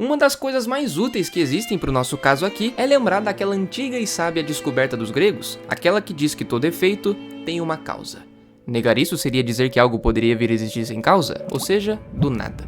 Uma das coisas mais úteis que existem para o nosso caso aqui é lembrar daquela antiga e sábia descoberta dos gregos, aquela que diz que todo efeito tem uma causa. Negar isso seria dizer que algo poderia vir a existir sem causa, ou seja, do nada.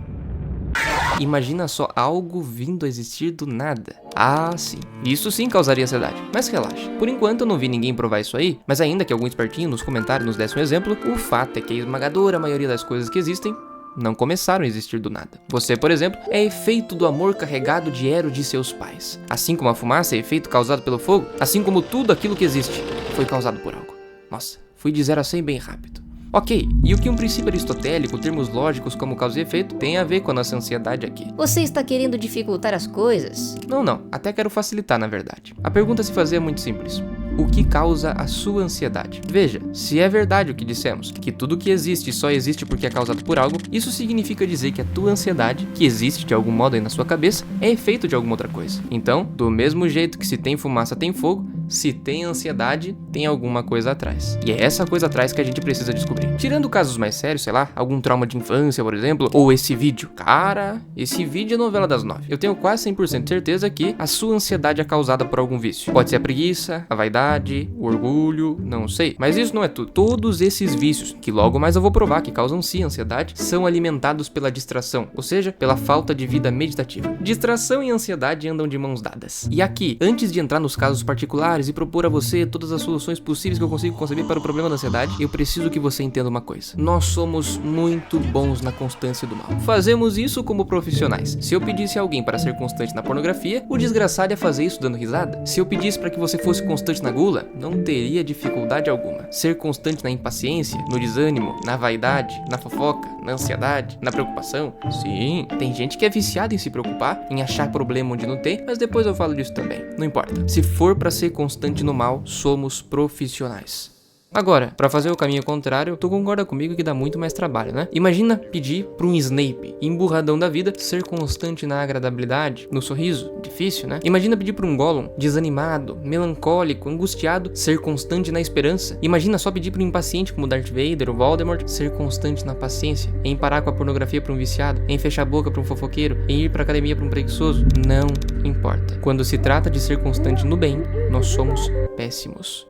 Imagina só algo vindo a existir do nada. Ah, sim. Isso sim causaria ansiedade. Mas relaxa. Por enquanto eu não vi ninguém provar isso aí, mas ainda que algum espertinho nos comentários nos desse um exemplo, o fato é que a esmagadora maioria das coisas que existem não começaram a existir do nada. Você, por exemplo, é efeito do amor carregado de Hero de seus pais. Assim como a fumaça é efeito causado pelo fogo, assim como tudo aquilo que existe foi causado por algo. Nossa, fui de 0 a 100 bem rápido. Ok, e o que um princípio aristotélico, termos lógicos como causa e efeito, tem a ver com a nossa ansiedade aqui? Você está querendo dificultar as coisas? Não, até quero facilitar na verdade. A pergunta a se fazer é muito simples. O que causa a sua ansiedade? Veja, se é verdade o que dissemos, que tudo que existe só existe porque é causado por algo, isso significa dizer que a tua ansiedade, que existe de algum modo aí na sua cabeça, é efeito de alguma outra coisa. Então, do mesmo jeito que se tem fumaça tem fogo, se tem ansiedade, tem alguma coisa atrás. E é essa coisa atrás que a gente precisa descobrir. Tirando casos mais sérios, sei lá, algum trauma de infância, por exemplo, ou esse vídeo. Cara, esse vídeo é novela das 9. Eu tenho quase 100% de certeza que a sua ansiedade é causada por algum vício. Pode ser a preguiça, a vaidade, o orgulho, não sei. Mas isso não é tudo. Todos esses vícios, que logo mais eu vou provar que causam sim ansiedade, são alimentados pela distração, ou seja, pela falta de vida meditativa. Distração e ansiedade andam de mãos dadas. E aqui, antes de entrar nos casos particulares e propor a você todas as soluções possíveis que eu consigo conceber para o problema da ansiedade, eu preciso que você entenda uma coisa. Nós somos muito bons na constância do mal. Fazemos isso como profissionais. Se eu pedisse a alguém para ser constante na pornografia, o desgraçado ia fazer isso dando risada. Se eu pedisse para que você fosse constante na gula, não teria dificuldade alguma. Ser constante na impaciência, no desânimo, na vaidade, na fofoca, na ansiedade, na preocupação. Sim, tem gente que é viciada em se preocupar, em achar problema onde não tem, mas depois eu falo disso também. Não importa. Se for para ser constante no mal, somos profissionais. Agora, pra fazer o caminho contrário, tu concorda comigo que dá muito mais trabalho, né? Imagina pedir pra um Snape, emburradão da vida, ser constante na agradabilidade, no sorriso. Difícil, né? Imagina pedir pra um Gollum, desanimado, melancólico, angustiado, ser constante na esperança. Imagina só pedir pra um impaciente como Darth Vader ou Voldemort, ser constante na paciência, em parar com a pornografia pra um viciado, em fechar a boca pra um fofoqueiro, em ir pra academia pra um preguiçoso. Não importa. Quando se trata de ser constante no bem, nós somos péssimos.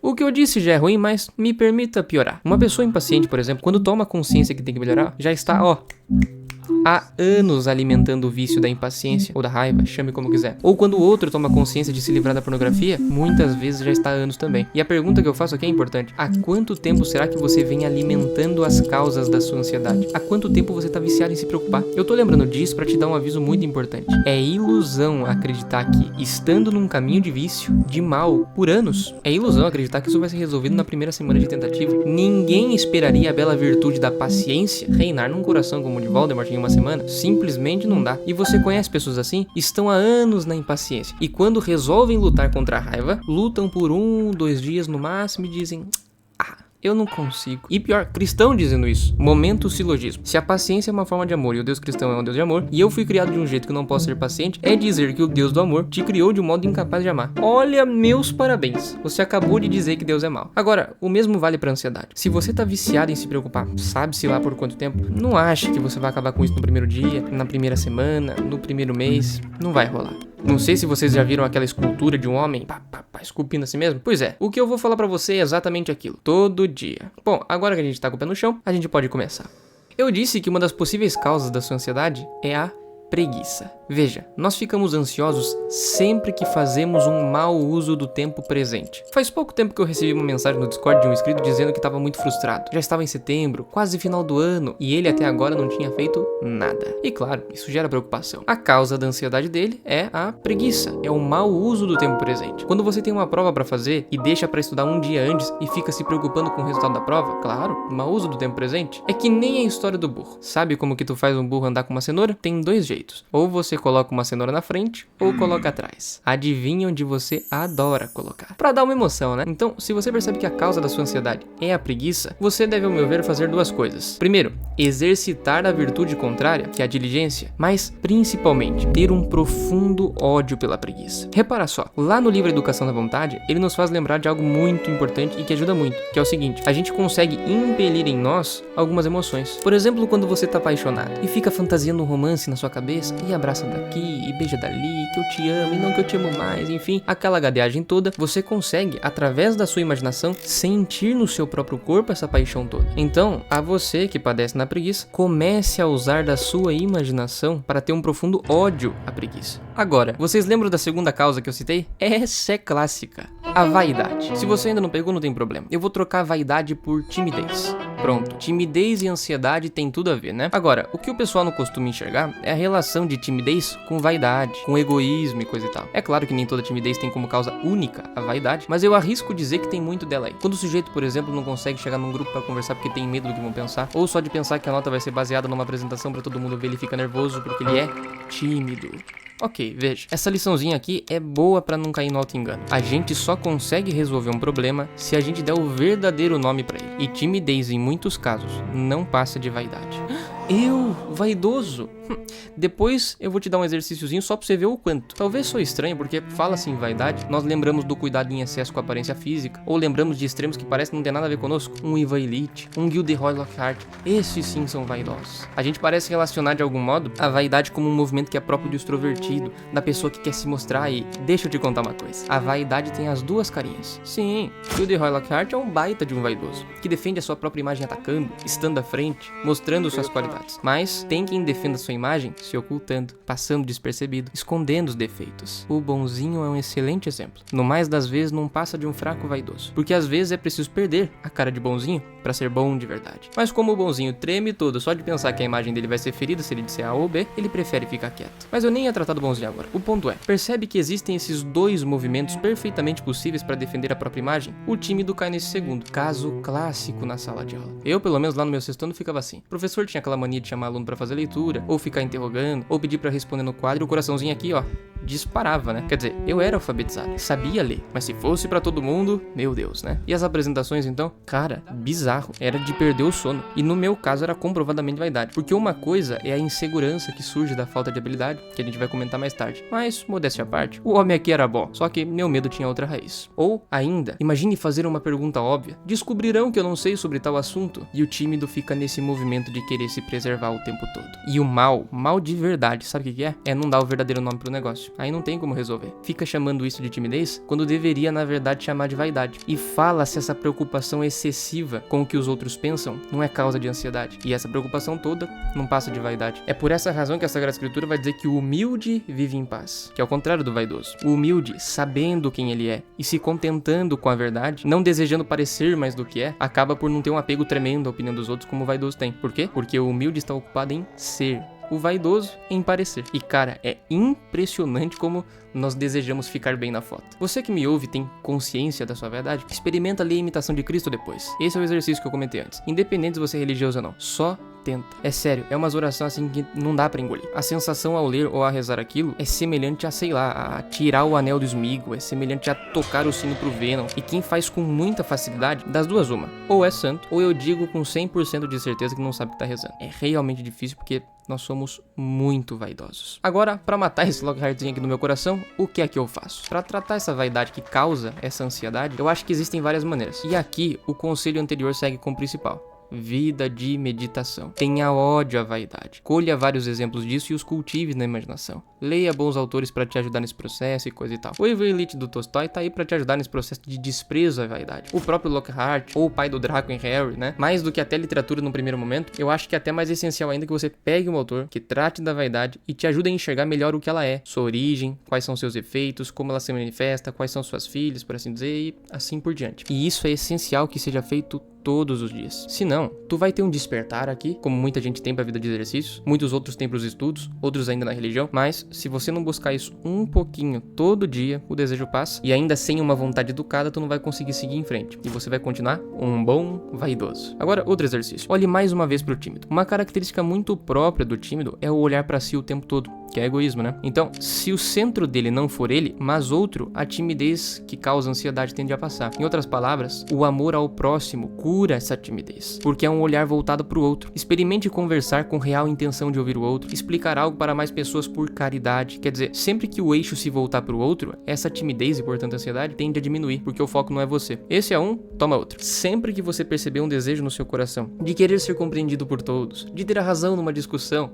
O que eu disse já é ruim, mas me permita piorar. Uma pessoa impaciente, por exemplo, quando toma consciência que tem que melhorar, já está, há anos alimentando o vício da impaciência ou da raiva, chame como quiser. Ou quando o outro toma consciência de se livrar da pornografia, muitas vezes já está há anos também. E a pergunta que eu faço aqui é importante. Há quanto tempo será que você vem alimentando as causas da sua ansiedade? Há quanto tempo você está viciado em se preocupar? Eu tô lembrando disso para te dar um aviso muito importante. É ilusão acreditar que, estando num caminho de vício, de mal, por anos, é ilusão acreditar que isso vai ser resolvido na primeira semana de tentativa. Ninguém esperaria a bela virtude da paciência reinar num coração como o de Voldemort em uma semana. Simplesmente não dá. E você conhece pessoas assim? Estão há anos na impaciência. E quando resolvem lutar contra a raiva, lutam por 1, 2 dias no máximo e dizem: eu não consigo. E pior, cristão dizendo isso. Momento silogismo. Se a paciência é uma forma de amor e o Deus cristão é um Deus de amor, e eu fui criado de um jeito que não posso ser paciente, é dizer que o Deus do amor te criou de um modo incapaz de amar. Olha, meus parabéns. Você acabou de dizer que Deus é mau. Agora, o mesmo vale pra ansiedade. Se você tá viciado em se preocupar, sabe-se lá por quanto tempo, não ache que você vai acabar com isso no primeiro dia, na primeira semana, no primeiro mês. Não vai rolar. Não sei se vocês já viram aquela escultura de um homem esculpindo a si mesmo. Pois é, o que eu vou falar pra você é exatamente aquilo. Todo dia. Bom, agora que a gente tá com o pé no chão, a gente pode começar. Eu disse que uma das possíveis causas da sua ansiedade é a preguiça. Veja, nós ficamos ansiosos sempre que fazemos um mau uso do tempo presente. Faz pouco tempo que eu recebi uma mensagem no Discord de um inscrito dizendo que estava muito frustrado. Já estava em setembro, quase final do ano, e ele até agora não tinha feito nada. E claro, isso gera preocupação. A causa da ansiedade dele é a preguiça, é o mau uso do tempo presente. Quando você tem uma prova para fazer e deixa para estudar um dia antes e fica se preocupando com o resultado da prova, claro, mau uso do tempo presente. É que nem a história do burro. Sabe como que tu faz um burro andar com uma cenoura? Tem 2 jeitos. Ou você coloca uma cenoura na frente, ou coloca atrás. Adivinha onde você adora colocar. Pra dar uma emoção, né? Então, se você percebe que a causa da sua ansiedade é a preguiça, você deve, ao meu ver, fazer 2 coisas. Primeiro, exercitar a virtude contrária, que é a diligência, mas, principalmente, ter um profundo ódio pela preguiça. Repara só, lá no livro Educação da Vontade, ele nos faz lembrar de algo muito importante e que ajuda muito, que é o seguinte: a gente consegue impelir em nós algumas emoções. Por exemplo, quando você tá apaixonado e fica fantasiando um romance na sua cabeça, cabeça e abraça daqui e beija dali, que eu te amo e não que eu te amo mais, enfim, aquela gadeagem toda, você consegue, através da sua imaginação, sentir no seu próprio corpo essa paixão toda. Então, a você que padece na preguiça, comece a usar da sua imaginação para ter um profundo ódio à preguiça. Agora, vocês lembram da segunda causa que eu citei? Essa é clássica. A vaidade. Se você ainda não pegou, não tem problema. Eu vou trocar a vaidade por timidez. Pronto, timidez e ansiedade tem tudo a ver, né? Agora, o que o pessoal não costuma enxergar é a relação de timidez com vaidade, com egoísmo e coisa e tal. É claro que nem toda timidez tem como causa única a vaidade, mas eu arrisco dizer que tem muito dela aí. Quando o sujeito, por exemplo, não consegue chegar num grupo pra conversar porque tem medo do que vão pensar, ou só de pensar que a nota vai ser baseada numa apresentação pra todo mundo ver, ele fica nervoso porque ele é tímido. Ok, veja, essa liçãozinha aqui é boa pra não cair no auto-engano. A gente só consegue resolver um problema se a gente der o verdadeiro nome pra ele. E timidez, em muitos casos, não passa de vaidade. Eu, vaidoso? Depois eu vou te dar um exercíciozinho só pra você ver o quanto. Talvez sou estranho, porque fala-se em vaidade, nós lembramos do cuidado em excesso com a aparência física, ou lembramos de extremos que parecem não ter nada a ver conosco. Um Ivan Illich, um Gilderoy Lockhart, esses sim são vaidosos. A gente parece relacionar de algum modo a vaidade como um movimento que é próprio do extrovertido, da pessoa que quer se mostrar e... Deixa eu te contar uma coisa, a vaidade tem as duas carinhas. Sim, Gilderoy Lockhart é um baita de um vaidoso, que defende a sua própria imagem atacando, estando à frente, mostrando suas qualidades. Mas tem quem defenda sua imagem se ocultando, passando despercebido, escondendo os defeitos. O bonzinho é um excelente exemplo. No mais das vezes não passa de um fraco vaidoso, porque às vezes é preciso perder a cara de bonzinho pra ser bom de verdade. Mas como o bonzinho treme todo só de pensar que a imagem dele vai ser ferida se ele disser A ou B, ele prefere ficar quieto. Mas eu nem ia tratar do bonzinho agora. O ponto é, percebe que existem esses dois movimentos perfeitamente possíveis para defender a própria imagem? O tímido cai nesse segundo. Caso clássico na sala de aula. Eu, pelo menos lá no meu sexto ano, ficava assim. O professor tinha aquela mania de chamar aluno pra fazer leitura, ou ficar interrogando, ou pedir pra responder no quadro, e o coraçãozinho aqui, ó, disparava, né? Quer dizer, eu era alfabetizado, sabia ler, mas se fosse pra todo mundo, meu Deus, né? E as apresentações, então? Cara, bizarro, era de perder o sono. E no meu caso era comprovadamente vaidade, porque uma coisa é a insegurança que surge da falta de habilidade, que a gente vai comentar mais tarde. Mas, modéstia à parte, o homem aqui era bom, só que meu medo tinha outra raiz. Ou, ainda, imagine fazer uma pergunta óbvia. Descobrirão que eu não sei sobre tal assunto, e o tímido fica nesse movimento de querer se preservar o tempo todo. E o mal de verdade, sabe o que é? É não dar o verdadeiro nome pro negócio. Aí não tem como resolver. Fica chamando isso de timidez, quando deveria, na verdade, chamar de vaidade. E fala-se essa preocupação excessiva com o que os outros pensam não é causa de ansiedade. E essa preocupação toda não passa de vaidade. É por essa razão que a Sagrada Escritura vai dizer que o humilde vive em paz, que é o contrário do vaidoso. O humilde, sabendo quem ele é e se contentando com a verdade, não desejando parecer mais do que é, acaba por não ter um apego tremendo à opinião dos outros como o vaidoso tem. Por quê? Porque o humilde está ocupado em ser, o vaidoso em parecer. E cara, é impressionante como nós desejamos ficar bem na foto. Você que me ouve tem consciência da sua verdade? Experimenta ler a imitação de Cristo depois. Esse é o exercício que eu comentei antes. Independente se você é religioso ou não, só tenta. É sério, é umas orações assim que não dá pra engolir. A sensação ao ler ou a rezar aquilo é semelhante a, sei lá, a tirar o anel do Sméagol, é semelhante a tocar o sino pro Venom. E quem faz com muita facilidade, das duas uma, ou é santo, ou eu digo com 100% de certeza que não sabe o que tá rezando. É realmente difícil porque nós somos muito vaidosos. Agora, pra matar esse Lockhartzinho aqui no meu coração, o que é que eu faço? Pra tratar essa vaidade que causa essa ansiedade, eu acho que existem várias maneiras. E aqui, o conselho anterior segue como principal. Vida de meditação. Tenha ódio à vaidade. Colha vários exemplos disso e os cultive na imaginação. Leia bons autores para te ajudar nesse processo e coisa e tal. O Ivan Illich do Tolstói tá aí para te ajudar nesse processo de desprezo à vaidade. O próprio Lockhart, ou o pai do Draco em Harry, né? Mais do que até literatura no primeiro momento, eu acho que é até mais essencial ainda que você pegue um autor que trate da vaidade e te ajude a enxergar melhor o que ela é, sua origem, quais são seus efeitos, como ela se manifesta, quais são suas filhas, por assim dizer, e assim por diante. E isso é essencial que seja feito todos os dias. Se não, tu vai ter um despertar aqui, como muita gente tem pra vida de exercícios, muitos outros têm pros estudos, outros ainda na religião, mas se você não buscar isso um pouquinho todo dia, o desejo passa, e ainda sem uma vontade educada, tu não vai conseguir seguir em frente, e você vai continuar um bom vaidoso. Agora, outro exercício. Olhe mais uma vez pro tímido. Uma característica muito própria do tímido é o olhar pra si o tempo todo, que é egoísmo, né? Então, se o centro dele não for ele, mas outro, a timidez que causa ansiedade tende a passar. Em outras palavras, o amor ao próximo cura essa timidez, porque é um olhar voltado para o outro. Experimente conversar com real intenção de ouvir o outro, explicar algo para mais pessoas por caridade. Quer dizer, sempre que o eixo se voltar para o outro, essa timidez e, portanto, a ansiedade tende a diminuir, porque o foco não é você. Esse é um, toma outro. Sempre que você perceber um desejo no seu coração de querer ser compreendido por todos, de ter a razão numa discussão,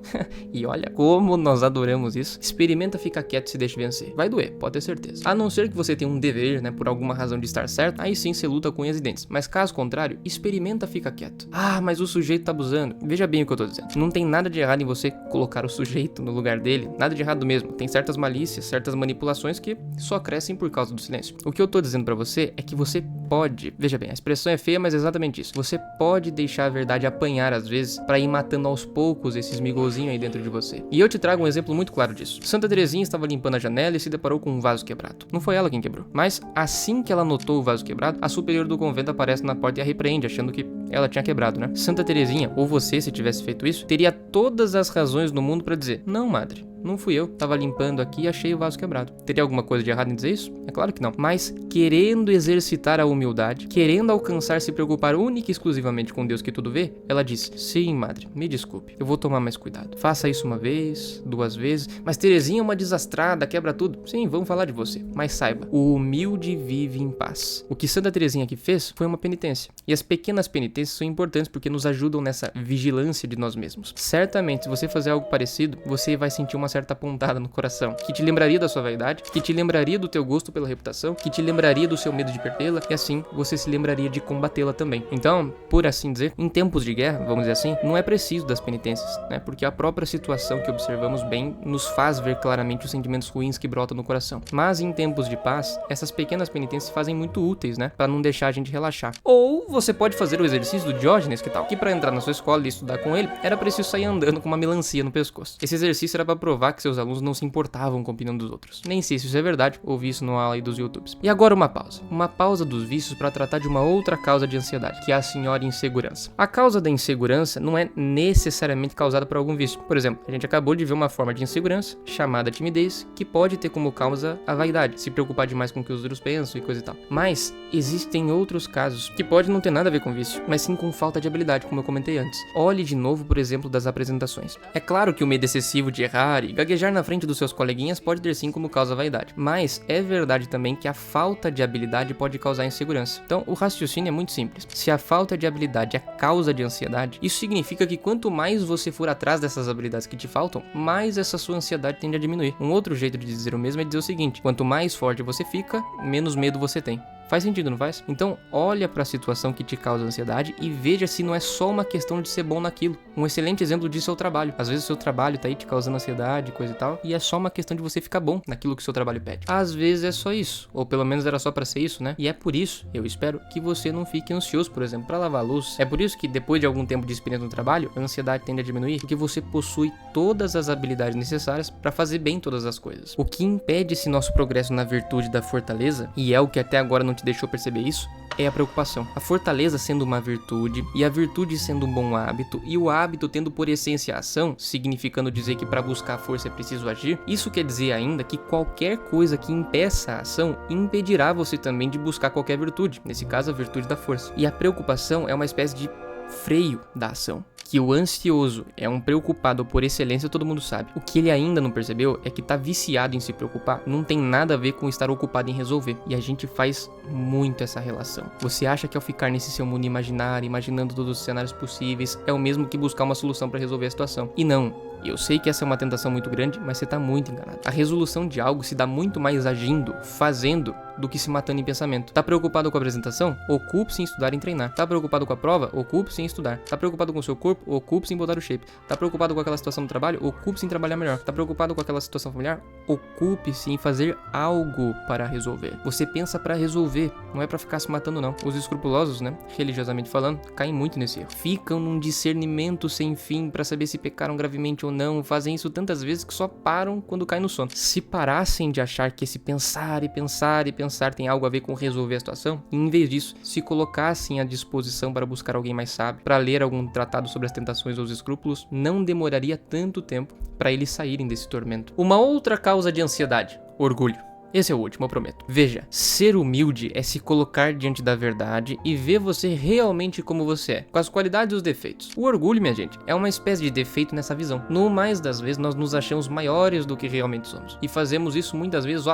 e olha como nós adoramos isso, experimenta ficar quieto e se deixe vencer. Vai doer, pode ter certeza. A não ser que você tenha um dever, né, por alguma razão de estar certo, aí sim você luta com unhas e dentes. Mas caso contrário, experimenta ficar quieto. Ah, mas o sujeito tá abusando. Veja bem o que eu tô dizendo. Não tem nada de errado em você colocar o sujeito no lugar dele, nada de errado mesmo. Tem certas malícias, certas manipulações que só crescem por causa do silêncio. O que eu tô dizendo pra você é que você pode, veja bem, a expressão é feia, mas é exatamente isso. Você pode deixar a verdade apanhar às vezes pra ir matando aos poucos esses migozinhos aí dentro de você. E eu te trago um exemplo muito claro disso. Santa Terezinha estava limpando a janela e se deparou com um vaso quebrado. Não foi ela quem quebrou, mas assim que ela notou o vaso quebrado, a superior do convento aparece na porta e a repreende, achando que ela tinha quebrado, né? Santa Terezinha, ou você, se tivesse feito isso, teria todas as razões no mundo pra dizer: não, madre, não fui eu, tava limpando aqui e achei o vaso quebrado. Teria alguma coisa de errado em dizer isso? É claro que não. Mas querendo exercitar a humildade, querendo alcançar se preocupar única e exclusivamente com Deus que tudo vê, ela disse: sim, madre, me desculpe, eu vou tomar mais cuidado. Faça isso uma vez, duas vezes. Mas Terezinha é uma desastrada, quebra tudo. Sim, vamos falar de você. Mas saiba, o humilde vive em paz. O que Santa Terezinha aqui fez foi uma penitência. E as pequenas penitências são importantes porque nos ajudam nessa vigilância de nós mesmos. Certamente, se você fazer algo parecido, você vai sentir uma certa pontada no coração, que te lembraria da sua vaidade, que te lembraria do teu gosto pela reputação, que te lembraria do seu medo de perdê-la, e assim você se lembraria de combatê-la também. Então, por assim dizer, em tempos de guerra, vamos dizer assim, não é preciso das penitências, né? Porque a própria situação que observamos bem nos faz ver claramente os sentimentos ruins que brotam no coração. Mas em tempos de paz, essas pequenas penitências se fazem muito úteis, né? Pra não deixar a gente relaxar. Ou você pode fazer o exercício do Diógenes, que tal? Que pra entrar na sua escola e estudar com ele, era preciso sair andando com uma melancia no pescoço. Esse exercício era pra provar que seus alunos não se importavam com a opinião dos outros. Nem sei se isso é verdade, ouvi isso no aula aí dos YouTubes. E agora uma pausa. Uma pausa dos vícios para tratar de uma outra causa de ansiedade, que é a senhora insegurança. A causa da insegurança não é necessariamente causada por algum vício. Por exemplo, a gente acabou de ver uma forma de insegurança, chamada timidez, que pode ter como causa a vaidade, se preocupar demais com o que os outros pensam e coisa e tal. Mas existem outros casos que pode não ter nada a ver com vício, mas sim com falta de habilidade, como eu comentei antes. Olhe de novo, por exemplo, das apresentações. É claro que o medo excessivo de errar e gaguejar na frente dos seus coleguinhas pode ter sim como causa a vaidade, mas é verdade também que a falta de habilidade pode causar insegurança. Então, o raciocínio é muito simples. Se a falta de habilidade é causa de ansiedade, isso significa que quanto mais você for atrás dessas habilidades que te faltam, mais essa sua ansiedade tende a diminuir. Um outro jeito de dizer o mesmo é dizer o seguinte: quanto mais forte você fica, menos medo você tem. Faz sentido, não faz? Então, olha para a situação que te causa ansiedade e veja se não é só uma questão de ser bom naquilo. Um excelente exemplo disso é o trabalho. Às vezes o seu trabalho tá aí te causando ansiedade, coisa e tal, e é só uma questão de você ficar bom naquilo que o seu trabalho pede. Às vezes é só isso, ou pelo menos era só para ser isso, né? E é por isso, eu espero, que você não fique ansioso, por exemplo, para lavar a luz. É por isso que depois de algum tempo de experiência no trabalho, a ansiedade tende a diminuir, porque você possui todas as habilidades necessárias para fazer bem todas as coisas. O que impede esse nosso progresso na virtude da fortaleza, e é o que até agora não te deixou perceber isso, é a preocupação. A fortaleza sendo uma virtude, e a virtude sendo um bom hábito, e o hábito tendo por essência a ação, significando dizer que para buscar a força é preciso agir, isso quer dizer ainda que qualquer coisa que impeça a ação impedirá você também de buscar qualquer virtude, nesse caso a virtude da força. E a preocupação é uma espécie de freio da ação. Que o ansioso é um preocupado por excelência, todo mundo sabe. O que ele ainda não percebeu é que tá viciado em se preocupar não tem nada a ver com estar ocupado em resolver. E a gente faz muito essa relação. Você acha que ao ficar nesse seu mundo imaginário, imaginando todos os cenários possíveis, é o mesmo que buscar uma solução para resolver a situação. E não. Eu sei que essa é uma tentação muito grande, mas você tá muito enganado. A resolução de algo se dá muito mais agindo, fazendo, do que se matando em pensamento. Tá preocupado com a apresentação? Ocupe-se em estudar e treinar. Tá preocupado com a prova? Ocupe-se em estudar. Tá preocupado com o seu corpo? Ocupe-se em botar o shape. Tá preocupado com aquela situação do trabalho? Ocupe-se em trabalhar melhor. Tá preocupado com aquela situação familiar? Ocupe-se em fazer algo para resolver. Você pensa para resolver, não é para ficar se matando não. Os escrupulosos, né, religiosamente falando, caem muito nesse erro. Ficam num discernimento sem fim para saber se pecaram gravemente ou não, fazem isso tantas vezes que só param quando caem no sono. Se parassem de achar que esse pensar e pensar e pensar pensar tem algo a ver com resolver a situação, e em vez disso, se colocassem à disposição para buscar alguém mais sábio, para ler algum tratado sobre as tentações ou os escrúpulos, não demoraria tanto tempo para eles saírem desse tormento. Uma outra causa de ansiedade: orgulho. Esse é o último, eu prometo. Veja, ser humilde é se colocar diante da verdade e ver você realmente como você é, com as qualidades e os defeitos. O orgulho, minha gente, é uma espécie de defeito nessa visão. No mais das vezes, nós nos achamos maiores do que realmente somos. E fazemos isso muitas vezes,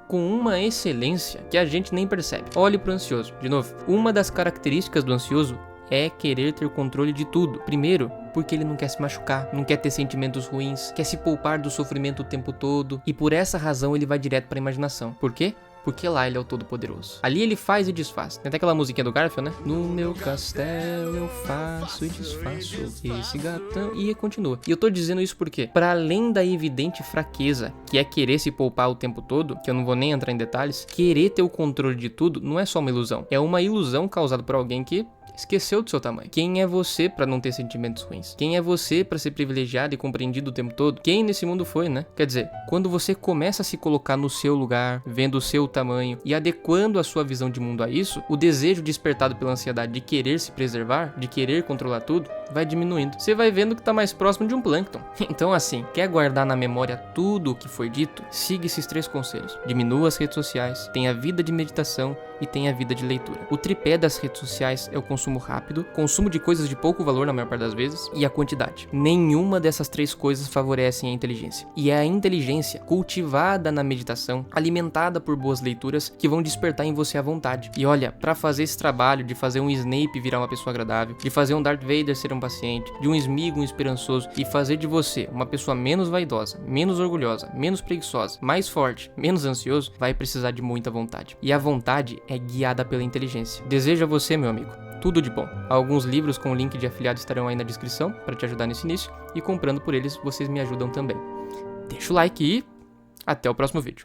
com uma excelência que a gente nem percebe. Olhe pro ansioso. De novo, uma das características do ansioso é querer ter controle de tudo. Primeiro, porque ele não quer se machucar, não quer ter sentimentos ruins, quer se poupar do sofrimento o tempo todo, e por essa razão ele vai direto pra imaginação. Por quê? Porque lá ele é o Todo-Poderoso. Ali ele faz e desfaz. Tem até aquela musiquinha do Garfield, né? No meu castelo eu faço e desfaço esse gatão. E continua. E eu tô dizendo isso porque, para além da evidente fraqueza, que é querer se poupar o tempo todo, que eu não vou nem entrar em detalhes, querer ter o controle de tudo não é só uma ilusão. É uma ilusão causada por alguém que esqueceu do seu tamanho. Quem é você pra não ter sentimentos ruins? Quem é você pra ser privilegiado e compreendido o tempo todo? Quem nesse mundo foi, né? Quer dizer, quando você começa a se colocar no seu lugar, vendo o seu tamanho e adequando a sua visão de mundo a isso, o desejo despertado pela ansiedade de querer se preservar, de querer controlar tudo, vai diminuindo. Você vai vendo que tá mais próximo de um plâncton. Então assim, quer guardar na memória tudo o que foi dito? Siga esses 3 conselhos. Diminua as redes sociais, tenha vida de meditação e tenha vida de leitura. O tripé das redes sociais é o consumo rápido, consumo de coisas de pouco valor na maior parte das vezes, e a quantidade. Nenhuma dessas 3 coisas favorecem a inteligência. E é a inteligência cultivada na meditação, alimentada por boas leituras, que vão despertar em você a vontade. E olha, pra fazer esse trabalho de fazer um Snape virar uma pessoa agradável, de fazer um Darth Vader ser um paciente, de um Sméagol um esperançoso, e fazer de você uma pessoa menos vaidosa, menos orgulhosa, menos preguiçosa, mais forte, menos ansioso, vai precisar de muita vontade. E a vontade é guiada pela inteligência. Desejo a você, meu amigo, tudo de bom. Alguns livros com link de afiliado estarão aí na descrição para te ajudar nesse início, e comprando por eles vocês me ajudam também. Deixa o like e até o próximo vídeo.